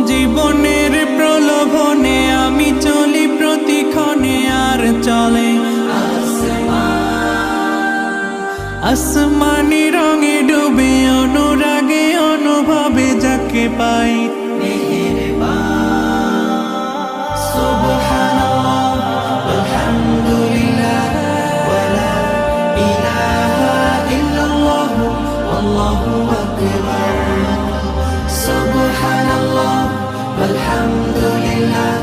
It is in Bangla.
জীবনের প্রলোভনে আমি চলি প্রতিক্ষণে, আর চলে আসমানি রঙে ডুবে অনুরাগে অনুভবে যাকে পাই। সুবহানাল্লাহ আলহামদুলিল্লাহ ওয়ালা ইলাহা ইল্লাল্লাহ আল্লাহু আকবার। সুবহানাল্লাহ আলহামদুলিল্লাহ